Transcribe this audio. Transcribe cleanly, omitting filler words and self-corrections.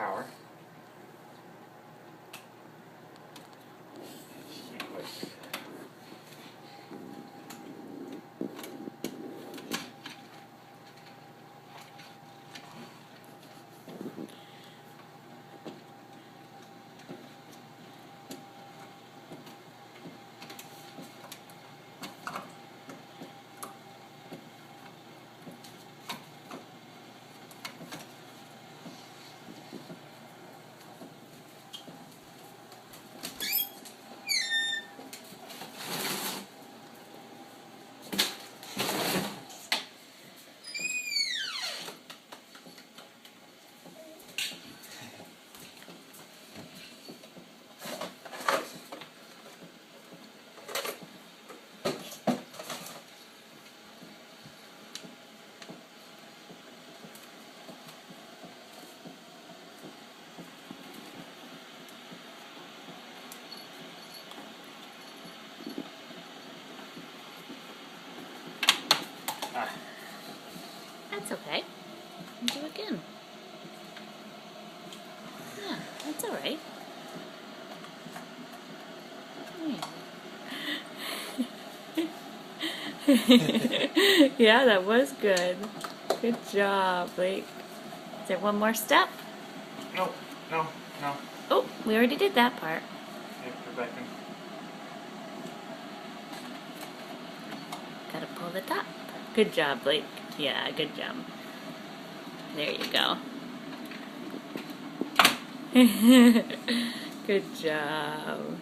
power. That's okay. Do it again. Yeah, that's alright. Yeah, that was good. Good job, Blake. Is there one more step? No, no, no. Oh, we already did that part. Okay, go back in. Gotta pull the top. Good job, Blake. Yeah, good job. There you go. Good job.